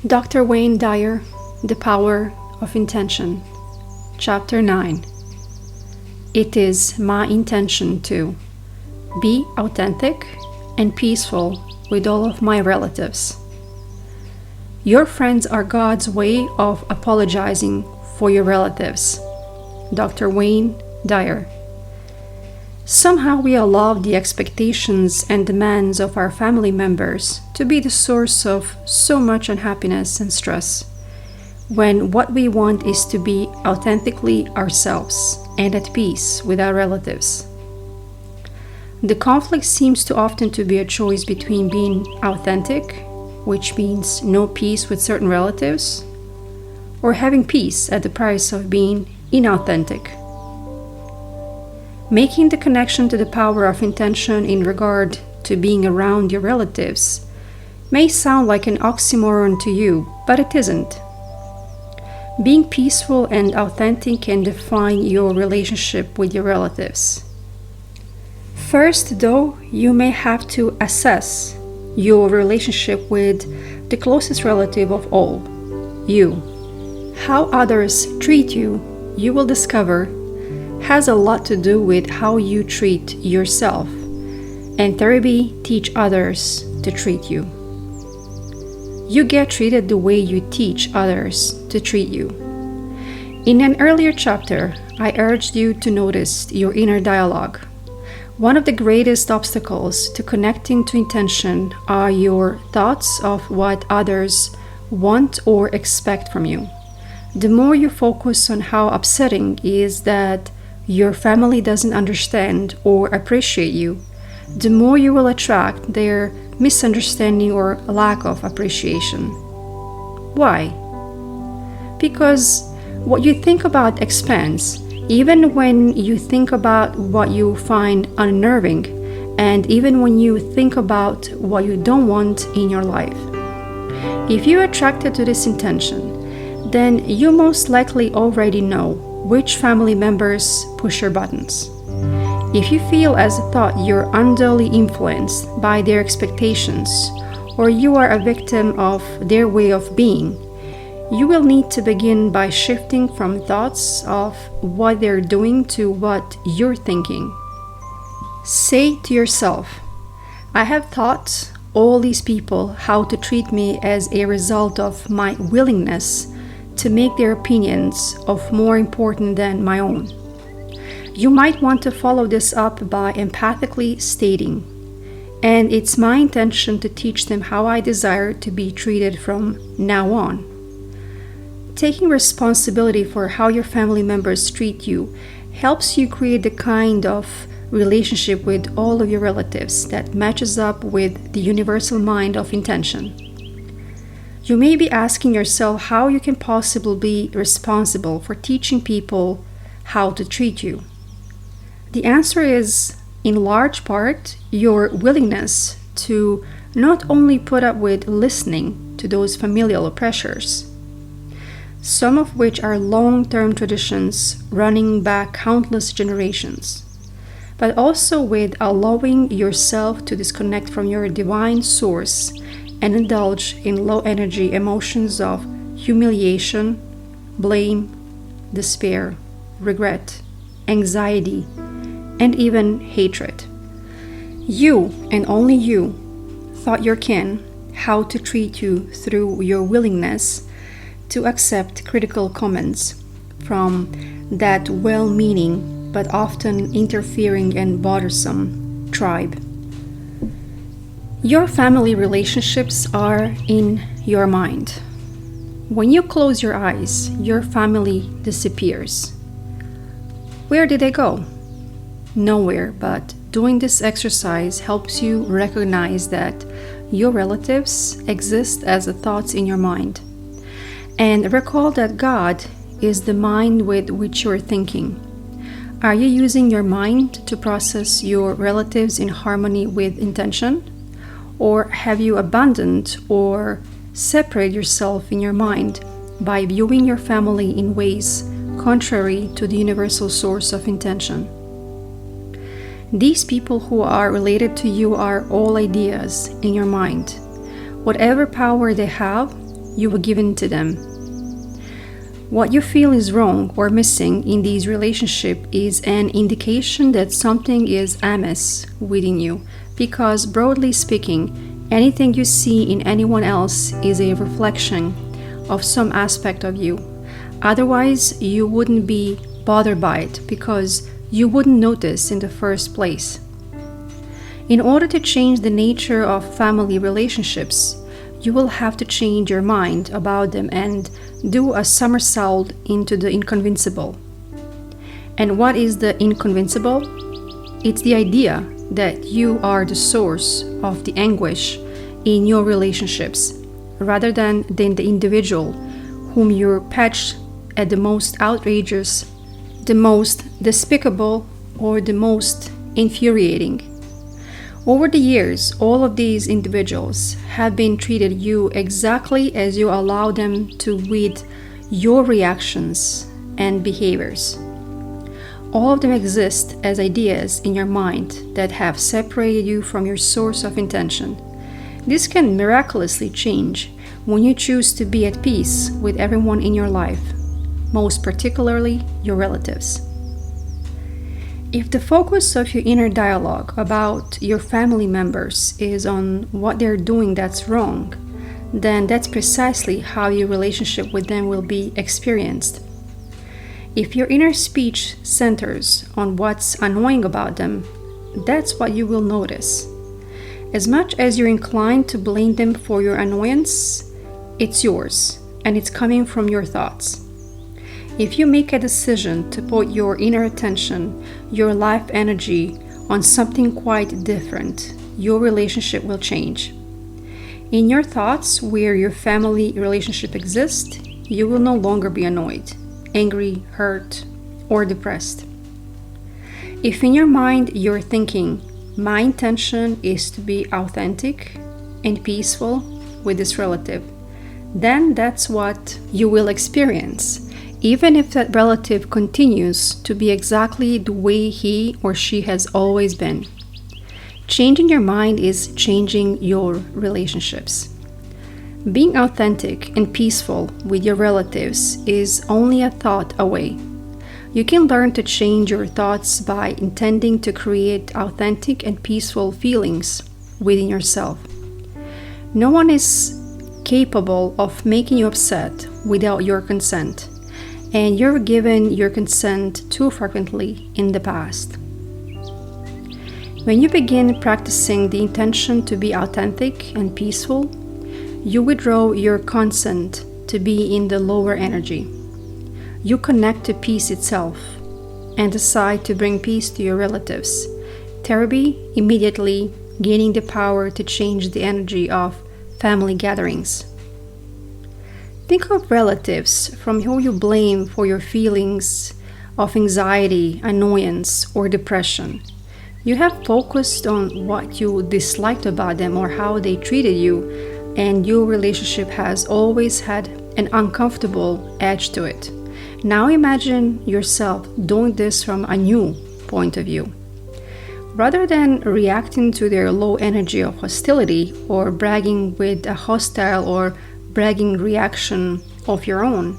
Dr. Wayne Dyer, The Power of Intention, Chapter 9. It is my intention to be authentic and peaceful with all of my relatives. Your friends are God's way of apologizing for your relatives. Dr. Wayne Dyer. Somehow we allow the expectations and demands of our family members to be the source of so much unhappiness and stress, when what we want is to be authentically ourselves and at peace with our relatives. The conflict seems to often to be a choice between being authentic, which means no peace with certain relatives, or having peace at the price of being inauthentic. Making the connection to the power of intention in regard to being around your relatives may sound like an oxymoron to you, but it isn't. Being peaceful and authentic can define your relationship with your relatives. First, though, you may have to assess your relationship with the closest relative of all, you. How others treat you, you will discover, has a lot to do with how you treat yourself, and therapy teach others to treat you. You get treated the way you teach others to treat you. In an earlier chapter, I urged you to notice your inner dialogue. One of the greatest obstacles to connecting to intention are your thoughts of what others want or expect from you. The more you focus on how upsetting is that your family doesn't understand or appreciate you, the more you will attract their misunderstanding or lack of appreciation. Why? Because what you think about expands, even when you think about what you find unnerving, and even when you think about what you don't want in your life. If you're attracted to this intention, then you most likely already know which family members push your buttons. If you feel as a thought you're unduly influenced by their expectations, or you are a victim of their way of being, you will need to begin by shifting from thoughts of what they're doing to what you're thinking. Say to yourself, I have taught all these people how to treat me as a result of my willingness to make their opinions of more important than my own. You might want to follow this up by empathically stating, and it's my intention to teach them how I desire to be treated from now on. Taking responsibility for how your family members treat you helps you create the kind of relationship with all of your relatives that matches up with the universal mind of intention. You may be asking yourself how you can possibly be responsible for teaching people how to treat you. The answer is, in large part, your willingness to not only put up with listening to those familial pressures, some of which are long-term traditions running back countless generations, but also with allowing yourself to disconnect from your divine source and indulge in low-energy emotions of humiliation, blame, despair, regret, anxiety, and even hatred. You, and only you, taught your kin how to treat you through your willingness to accept critical comments from that well-meaning but often interfering and bothersome tribe. Your family relationships are in your mind. When you close your eyes, your family disappears. Where did they go? Nowhere, but doing this exercise helps you recognize that your relatives exist as thoughts in your mind. And recall that God is the mind with which you're thinking. Are you using your mind to process your relatives in harmony with intention? Or have you abandoned or separated yourself in your mind by viewing your family in ways contrary to the universal source of intention? These people who are related to you are all ideas in your mind. Whatever power they have, you were given to them. What you feel is wrong or missing in these relationships is an indication that something is amiss within you, because broadly speaking, anything you see in anyone else is a reflection of some aspect of you. Otherwise, you wouldn't be bothered by it because you wouldn't notice in the first place. In order to change the nature of family relationships, you will have to change your mind about them and do a somersault into the inconvincible. And what is the inconvincible? It's the idea that you are the source of the anguish in your relationships, rather than the individual whom you patch at the most outrageous, the most despicable, or the most infuriating. Over the years, all of these individuals have been treated you exactly as you allow them to with your reactions and behaviors. All of them exist as ideas in your mind that have separated you from your source of intention. This can miraculously change when you choose to be at peace with everyone in your life, most particularly your relatives. If the focus of your inner dialogue about your family members is on what they're doing that's wrong, then that's precisely how your relationship with them will be experienced. If your inner speech centers on what's annoying about them, that's what you will notice. As much as you're inclined to blame them for your annoyance, it's yours, and it's coming from your thoughts. If you make a decision to put your inner attention, your life energy on something quite different, your relationship will change. In your thoughts, where your family relationship exists, you will no longer be annoyed, angry, hurt, or depressed. If in your mind you're thinking, my intention is to be authentic and peaceful with this relative, then that's what you will experience, even if that relative continues to be exactly the way he or she has always been. Changing your mind is changing your relationships. Being authentic and peaceful with your relatives is only a thought away. You can learn to change your thoughts by intending to create authentic and peaceful feelings within yourself. No one is capable of making you upset without your consent, and you've given your consent too frequently in the past. When you begin practicing the intention to be authentic and peaceful, you withdraw your consent to be in the lower energy. You connect to peace itself and decide to bring peace to your relatives, thereby immediately gaining the power to change the energy of family gatherings. Think of relatives from whom you blame for your feelings of anxiety, annoyance, or depression. You have focused on what you disliked about them or how they treated you, and your relationship has always had an uncomfortable edge to it. Now imagine yourself doing this from a new point of view. Rather than reacting to their low energy of hostility or bragging with a hostile or bragging reaction of your own,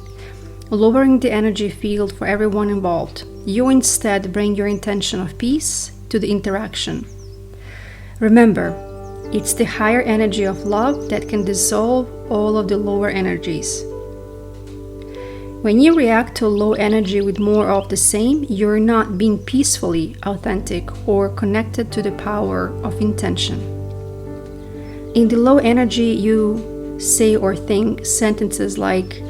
lowering the energy field for everyone involved, you instead bring your intention of peace to the interaction. Remember, it's the higher energy of love that can dissolve all of the lower energies. When you react to low energy with more of the same, you're not being peacefully authentic or connected to the power of intention. In the low energy, you say or think sentences like,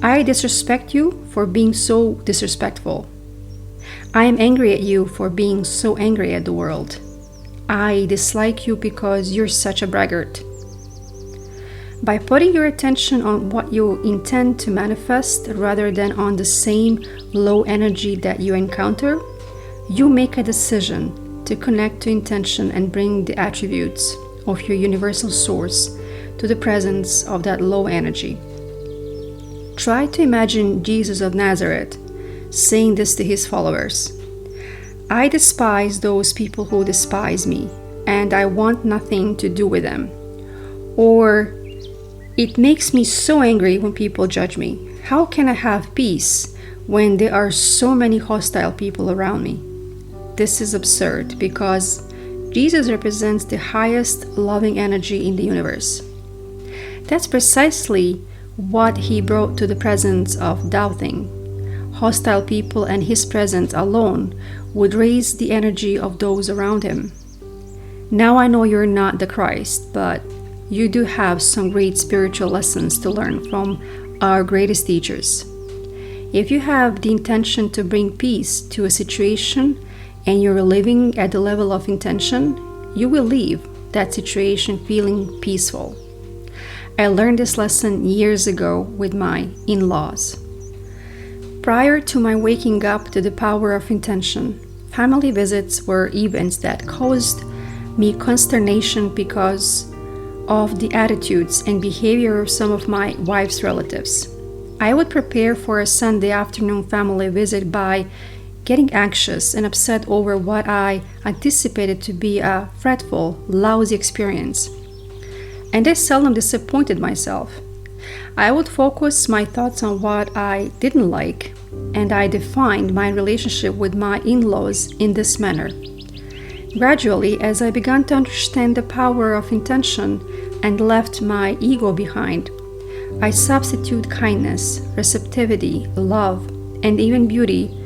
I disrespect you for being so disrespectful. I am angry at you for being so angry at the world. I dislike you because you're such a braggart. By putting your attention on what you intend to manifest rather than on the same low energy that you encounter, you make a decision to connect to intention and bring the attributes of your universal source to the presence of that low energy. Try to imagine Jesus of Nazareth saying this to his followers. I despise those people who despise me, and I want nothing to do with them. Or It makes me so angry when people judge me. How can I have peace when there are so many hostile people around me? This is absurd because Jesus represents the highest loving energy in the universe. That's precisely what he brought to the presence of doubting. Hostile people and his presence alone would raise the energy of those around him. Now I know you're not the Christ, but you do have some great spiritual lessons to learn from our greatest teachers. If you have the intention to bring peace to a situation and you're living at the level of intention, you will leave that situation feeling peaceful. I learned this lesson years ago with my in-laws. Prior to my waking up to the power of intention, family visits were events that caused me consternation because of the attitudes and behavior of some of my wife's relatives. I would prepare for a Sunday afternoon family visit by getting anxious and upset over what I anticipated to be a fretful, lousy experience. And I seldom disappointed myself. I would focus my thoughts on what I didn't like, and I defined my relationship with my in-laws in this manner. Gradually, as I began to understand the power of intention and left my ego behind, I substitute kindness, receptivity, love, and even beauty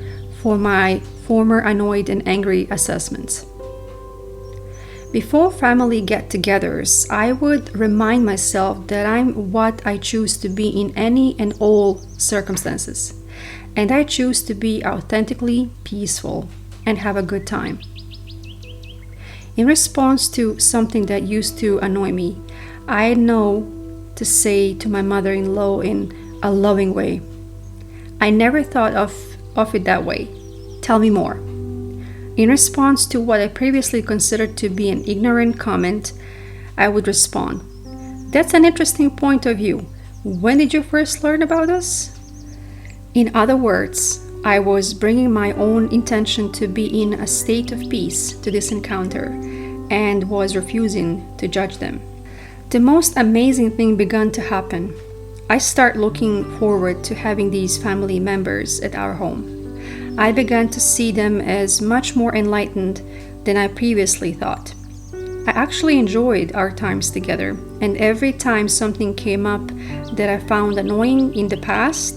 for my former annoyed and angry assessments. Before family get-togethers, I would remind myself that I'm what I choose to be in any and all circumstances, and I choose to be authentically peaceful and have a good time. In response to something that used to annoy me, I know to say to my mother-in-law in a loving way, "I never thought of it that way. Tell me more." In response to what I previously considered to be an ignorant comment, I would respond, "That's an interesting point of view. When did you first learn about this?" In other words, I was bringing my own intention to be in a state of peace to this encounter and was refusing to judge them. The most amazing thing began to happen. I started looking forward to having these family members at our home. I began to see them as much more enlightened than I previously thought. I actually enjoyed our times together, and every time something came up that I found annoying in the past,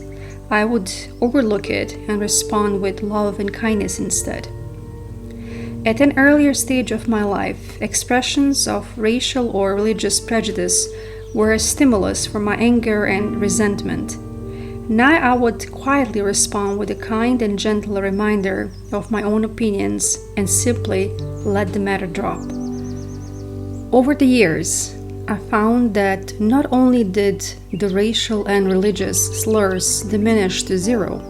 I would overlook it and respond with love and kindness instead. At an earlier stage of my life, expressions of racial or religious prejudice were a stimulus for my anger and resentment. Now I would quietly respond with a kind and gentle reminder of my own opinions and simply let the matter drop. Over the years, I found that not only did the racial and religious slurs diminish to zero,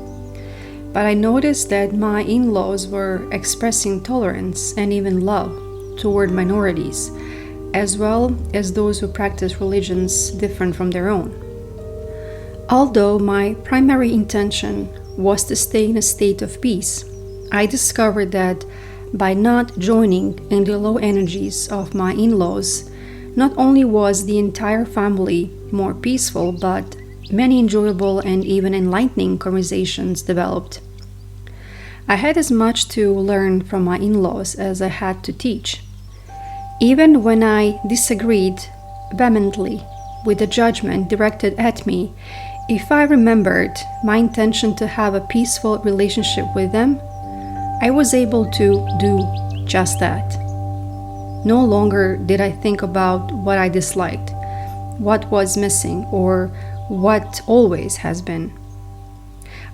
but I noticed that my in-laws were expressing tolerance and even love toward minorities, as well as those who practice religions different from their own. Although my primary intention was to stay in a state of peace, I discovered that by not joining in the low energies of my in-laws, not only was the entire family more peaceful, but many enjoyable and even enlightening conversations developed. I had as much to learn from my in-laws as I had to teach. Even when I disagreed vehemently with the judgment directed at me, if I remembered my intention to have a peaceful relationship with them, I was able to do just that. No longer did I think about what I disliked, what was missing, or what always has been.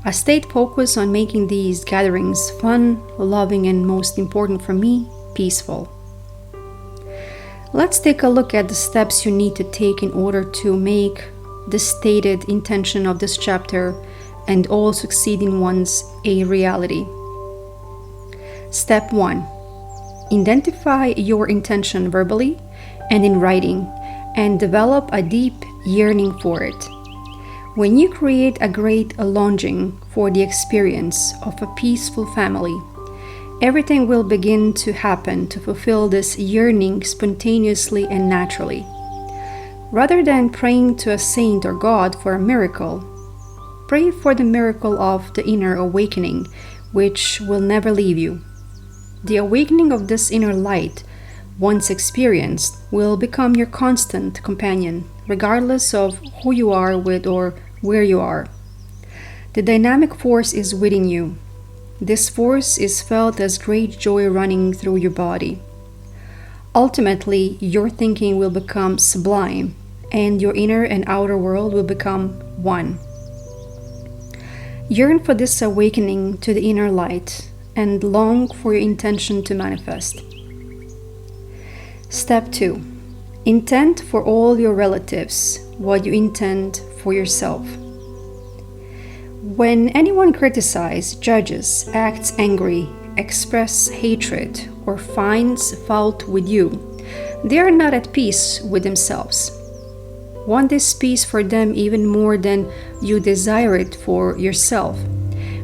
I stayed focused on making these gatherings fun, loving, and most important for me, peaceful. Let's take a look at the steps you need to take in order to make the stated intention of this chapter and all succeeding ones a reality. Step 1. Identify your intention verbally and in writing, and develop a deep yearning for it. When you create a great longing for the experience of a peaceful family, everything will begin to happen to fulfill this yearning spontaneously and naturally. Rather than praying to a saint or God for a miracle, pray for the miracle of the inner awakening, which will never leave you. The awakening of this inner light, once experienced, will become your constant companion, regardless of who you are with or where you are. The dynamic force is within you. This force is felt as great joy running through your body. Ultimately, your thinking will become sublime, and your inner and outer world will become one. Yearn for this awakening to the inner light and long for your intention to manifest. Step 2. Intend for all your relatives what you intend for yourself. When anyone criticizes, judges, acts angry, expresses hatred, or finds fault with you, they are not at peace with themselves. Want this peace for them even more than you desire it for yourself.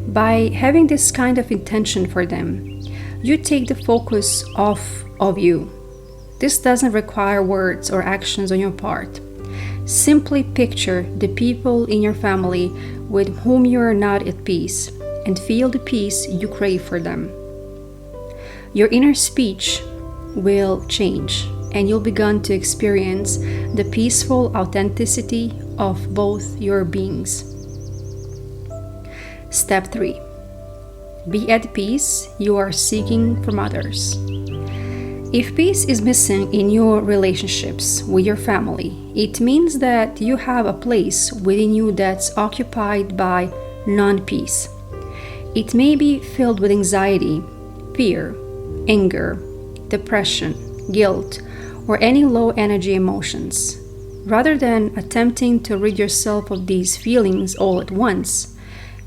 By having this kind of intention for them, you take the focus off of you. This doesn't require words or actions on your part. Simply picture the people in your family with whom you are not at peace and feel the peace you crave for them. Your inner speech will change, and you'll begin to experience the peaceful authenticity of both your beings. Step 3. Be at peace you are seeking from others. If peace is missing in your relationships with your family, it means that you have a place within you that's occupied by non-peace. It may be filled with anxiety, fear, anger, depression, guilt, or any low-energy emotions. Rather than attempting to rid yourself of these feelings all at once,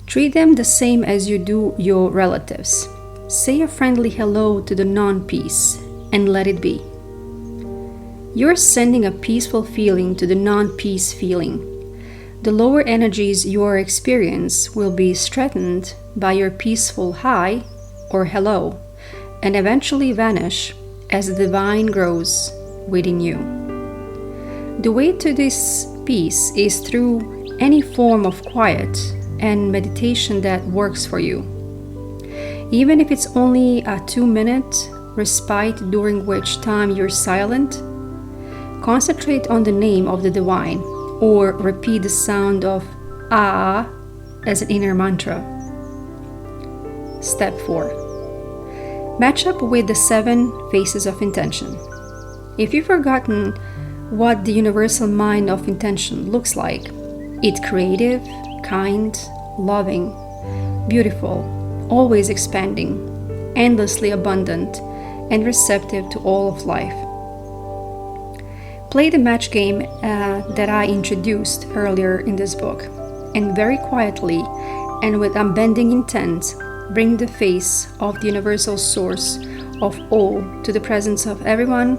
treat them the same as you do your relatives. Say a friendly hello to the non-peace and let it be. You're sending a peaceful feeling to the non-peace feeling. The lower energies you are experiencing will be strengthened by your peaceful hi or hello and eventually vanish as the divine grows within you. The way to this peace is through any form of quiet and meditation that works for you. Even if it's only a 2-minute respite during which time you're silent, concentrate on the name of the divine or repeat the sound of Ah as an inner mantra. Step 4. Match up with the 7 phases of intention. If you've forgotten what the universal mind of intention looks like, it's creative, kind, loving, beautiful, always expanding, endlessly abundant, and receptive to all of life. Play the match game that I introduced earlier in this book, and very quietly and with unbending intent, bring the face of the universal source of all to the presence of everyone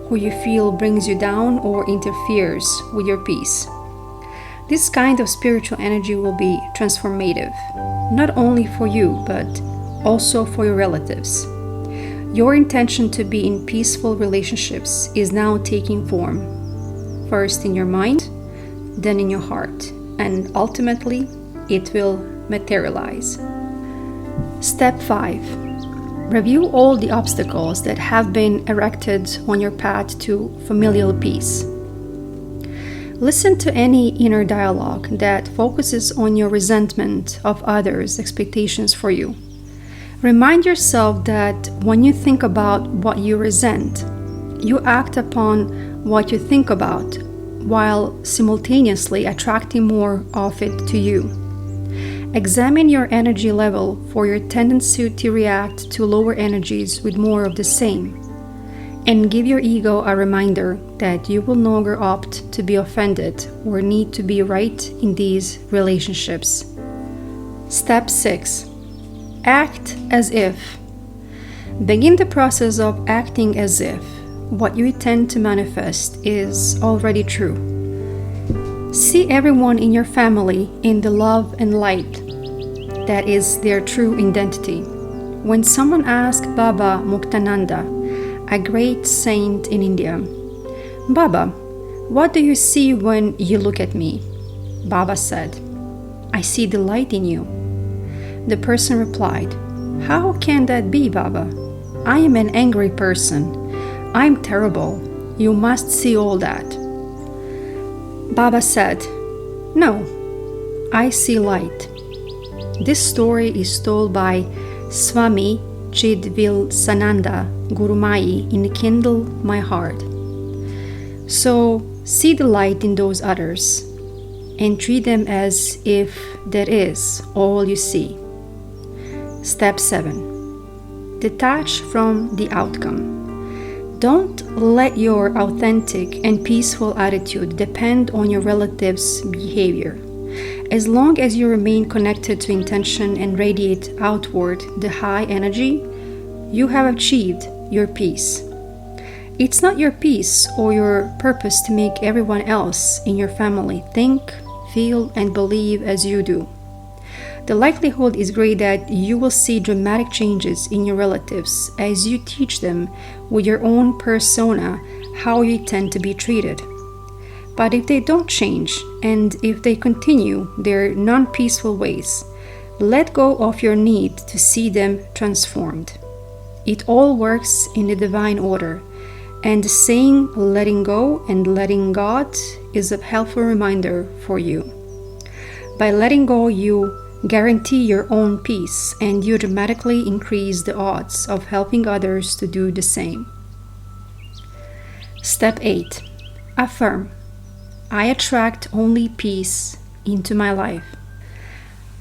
who you feel brings you down or interferes with your peace. This kind of spiritual energy will be transformative, not only for you, but also for your relatives. Your intention to be in peaceful relationships is now taking form, first in your mind, then in your heart, and ultimately it will materialize. Step 5. Review all the obstacles that have been erected on your path to familial peace. Listen to any inner dialogue that focuses on your resentment of others' expectations for you. Remind yourself that when you think about what you resent, you act upon what you think about, while simultaneously attracting more of it to you. Examine your energy level for your tendency to react to lower energies with more of the same, and give your ego a reminder that you will no longer opt to be offended or need to be right in these relationships. Step 6. Act as if. Begin the process of acting as if what you intend to manifest is already true. See everyone in your family in the love and light that is their true identity. When someone asks Baba Muktananda, a great saint in India, Baba, "What do you see when you look at me?" Baba said, "I see the light in you." The person replied, "How can that be, Baba? I am an angry person. I am terrible. You must see all that." Baba said, "No, I see light." This story is told by Swami Chidvilsananda Gurumai in Kindle My Heart. So see the light in those others and treat them as if that is all you see. Step 7. Detach from the outcome. Don't let your authentic and peaceful attitude depend on your relative's behavior. As long as you remain connected to intention and radiate outward the high energy, you have achieved your peace. It's not your peace or your purpose to make everyone else in your family think, feel, and believe as you do. The likelihood is great that you will see dramatic changes in your relatives as you teach them with your own persona how you tend to be treated. But if they don't change, and if they continue their non-peaceful ways, let go of your need to see them transformed. It all works in the divine order, and the saying letting go and letting God is a helpful reminder for you. By letting go, you guarantee your own peace, and you dramatically increase the odds of helping others to do the same. Step 8. Affirm. I attract only peace into my life.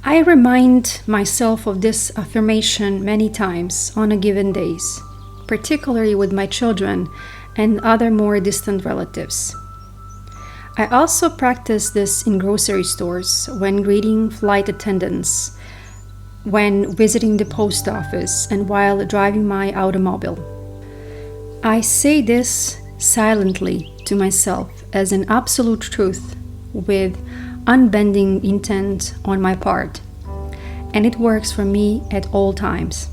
I remind myself of this affirmation many times on a given days, particularly with my children and other more distant relatives. I also practice this in grocery stores, when greeting flight attendants, when visiting the post office, and while driving my automobile. I say this silently to myself as an absolute truth with unbending intent on my part, and it works for me at all times.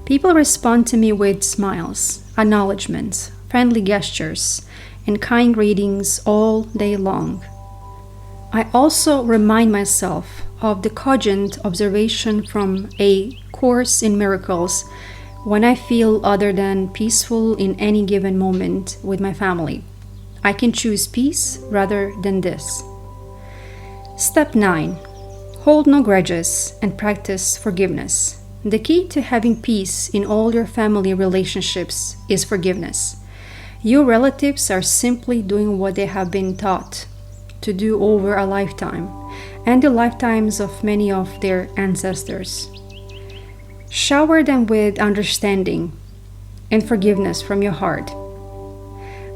People respond to me with smiles, acknowledgments, friendly gestures, and kind greetings all day long. I also remind myself of the cogent observation from A Course in Miracles when I feel other than peaceful in any given moment with my family. I can choose peace rather than this. Step 9. Hold no grudges and practice forgiveness. The key to having peace in all your family relationships is forgiveness. Your relatives are simply doing what they have been taught to do over a lifetime and the lifetimes of many of their ancestors. Shower them with understanding and forgiveness from your heart.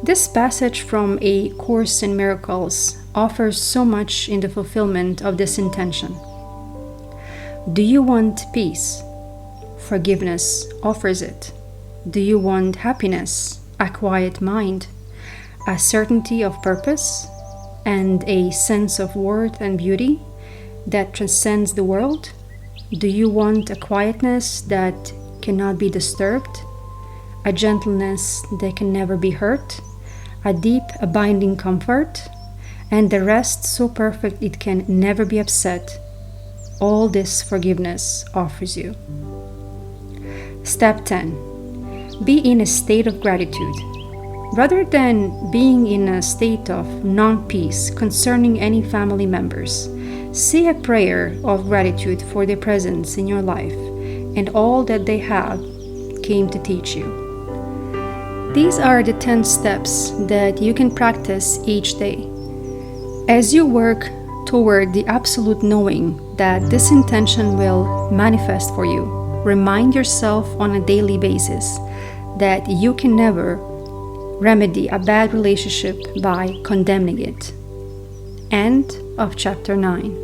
This passage from A Course in Miracles offers so much in the fulfillment of this intention. Do you want peace? Forgiveness offers it. Do you want happiness? A quiet mind, a certainty of purpose, and a sense of worth and beauty that transcends the world? Do you want a quietness that cannot be disturbed, a gentleness that can never be hurt, a deep, abiding comfort, and the rest so perfect it can never be upset? All this forgiveness offers you. Step 10. Be in a state of gratitude. Rather than being in a state of non-peace concerning any family members, say a prayer of gratitude for their presence in your life and all that they have came to teach you. These are the 10 steps that you can practice each day. As you work toward the absolute knowing that this intention will manifest for you, remind yourself on a daily basis that you can never remedy a bad relationship by condemning it. End of chapter 9.